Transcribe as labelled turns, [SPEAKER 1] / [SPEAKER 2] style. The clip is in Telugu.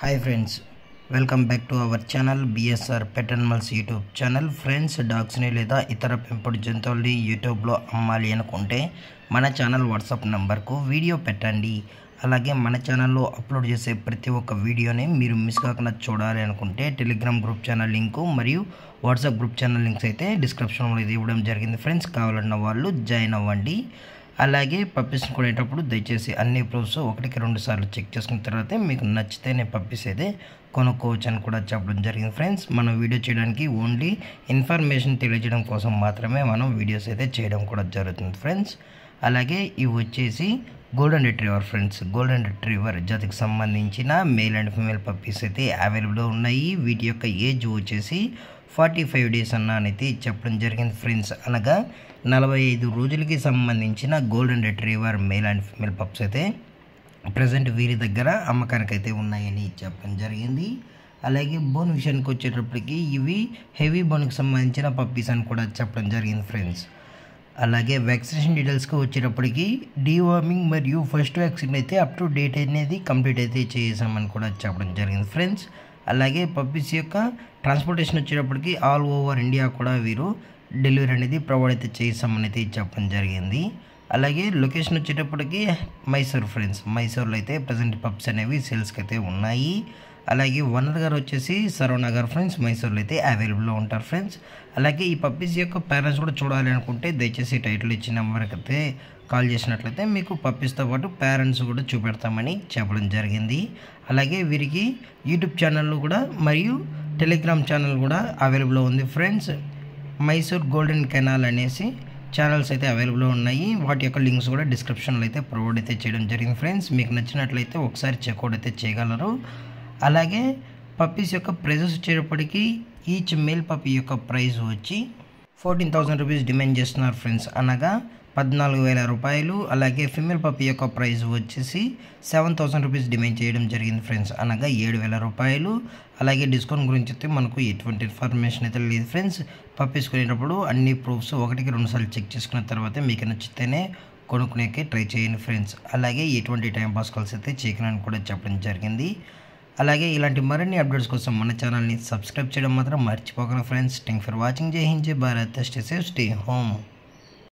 [SPEAKER 1] Hi friends, welcome back to our channel BSR pet animals YouTube channel. Friends, డాగ్స్ని లేదా ఇతర పెంపుడు జంతువుల్ని యూట్యూబ్లో అమ్మాలి అనుకుంటే మన ఛానల్ వాట్సాప్ నెంబర్కు వీడియో పెట్టండి. అలాగే మన ఛానల్లో అప్లోడ్ చేసే ప్రతి ఒక్క వీడియోని మీరు మిస్ కాకుండా చూడాలి అనుకుంటే టెలిగ్రామ్ గ్రూప్ ఛానల్ లింకు మరియు వాట్సాప్ గ్రూప్ ఛానల్ లింక్స్ అయితే డిస్క్రిప్షన్లో ఇది ఇవ్వడం జరిగింది. ఫ్రెండ్స్, కావాలన్న వాళ్ళు జాయిన్ అవ్వండి. అలాగే పప్పీస్ని కొనేటప్పుడు దయచేసి అన్ని ప్రూఫ్స్ 1-2 సార్లు చెక్ చేసుకున్న తర్వాతే మీకు నచ్చితేనే పప్పీస్ అయితే కొనుక్కోవచ్చు అని కూడా చెప్పడం జరిగింది. ఫ్రెండ్స్, మనం వీడియో చేయడానికి ఓన్లీ ఇన్ఫర్మేషన్ తెలియజేయడం కోసం మాత్రమే మనం వీడియోస్ అయితే చేయడం కూడా జరుగుతుంది. ఫ్రెండ్స్, అలాగే ఇవి వచ్చేసి golden retriever. Friends, golden retriever జాతికి సంబంధించిన మేల్ అండ్ ఫీమేల్ పప్పీస్ అయితే అవైలబుల్లో ఉన్నాయి. వీటి యొక్క ఏజ్ వచ్చేసి 45 డేస్ అన్నైతే చెప్పడం జరిగింది. ఫ్రెండ్స్, అనగా 45 రోజులకి సంబంధించిన golden retriever male and female pups అయితే ప్రజెంట్ వీరి దగ్గర అమ్మకానికి అయితే ఉన్నాయని చెప్పడం జరిగింది. అలాగే బోన్ విషయానికి వచ్చేటప్పటికి ఇవి హెవీ బోన్కి సంబంధించిన పప్పీస్ అని కూడా చెప్పడం జరిగింది. ఫ్రెండ్స్, అలాగే వ్యాక్సినేషన్ డీటెయిల్స్కి వచ్చేటప్పటికి డీవార్మింగ్ మరియు ఫస్ట్ వ్యాక్సిన్ అయితే అప్ టు డేట్ అనేది కంప్లీట్ అయితే చేసామని కూడా చెప్పడం జరిగింది. ఫ్రెండ్స్, అలాగే పప్పీస్ యొక్క ట్రాన్స్పోర్టేషన్ వచ్చేటప్పటికి ఆల్ ఓవర్ ఇండియా కూడా వీరు డెలివరీ అనేది ప్రొవైడ్ అయితే చేసామని అయితే చెప్పడం జరిగింది. అలాగే లొకేషన్ వచ్చేటప్పటికి మైసూర్. ఫ్రెండ్స్, మైసూర్లో అయితే ప్రజెంట్ పప్స్ అనేవి సేల్స్కి అయితే ఉన్నాయి. అలాగే ఓనర్ గారు వచ్చేసి సరవణ గారు. ఫ్రెండ్స్, మైసూర్లో అయితే అవైలబుల్లో ఉంటారు. ఫ్రెండ్స్, అలాగే ఈ పప్పీస్ యొక్క పేరెంట్స్ కూడా చూడాలి అనుకుంటే దయచేసి టైటిల్ ఇచ్చిన నెంబర్కి అయితే కాల్ చేసినట్లయితే మీకు పప్పీస్తో పాటు పేరెంట్స్ కూడా చూపెడతామని చెప్పడం జరిగింది. అలాగే వీరికి యూట్యూబ్ ఛానల్ కూడా మరియు టెలిగ్రామ్ ఛానల్ కూడా అవైలబుల్లో ఉంది. ఫ్రెండ్స్, మైసూర్ గోల్డెన్ కెనాల్ అనేసి ఛానల్స్ అయితే అవైలబుల్లో ఉన్నాయి. వాటి యొక్క లింక్స్ కూడా డిస్క్రిప్షన్లో అయితే ప్రొవైడ్ అయితే చేయడం జరిగింది. ఫ్రెండ్స్, మీకు నచ్చినట్లయితే ఒకసారి చెక్అవుట్ అయితే చేయగలరు. అలాగే పప్పీస్ యొక్క ప్రైజెస్ వచ్చేటప్పటికి ఈచ్ మేల్ పప్పీ యొక్క ప్రైస్ వచ్చి 14,000 రూపీస్ డిమాండ్ చేస్తున్నారు. ఫ్రెండ్స్, అనగా 14,000 రూపాయలు. అలాగే ఫిమేల్ పప్పీ యొక్క ప్రైస్ వచ్చేసి 7,000 రూపీస్ డిమాండ్ చేయడం జరిగింది. ఫ్రెండ్స్, అనగా 7,000 రూపాయలు. అలాగే డిస్కౌంట్ గురించి అయితే మనకు ఎటువంటి ఇన్ఫర్మేషన్ అయితే లేదు. ఫ్రెండ్స్, పప్పీస్ కొనేటప్పుడు అన్ని ప్రూఫ్స్ 1-2 సార్లు చెక్ చేసుకున్న తర్వాత మీకు నచ్చితేనే కొనుక్కునేకి ట్రై చేయండి. ఫ్రెండ్స్, అలాగే ఎటువంటి టైం పాస్ కాల్స్ అయితే చేయకనని కూడా చెప్పడం జరిగింది. అలాగే ఇలాంటి మరిన్ని అప్డేట్స్ కోసం మన ఛానల్ని సబ్స్క్రైబ్ చేయడం మాత్రం మర్చిపోకండి. Friends, thank for watching. జై హింద్, జై Bharat, stay safe, stay home.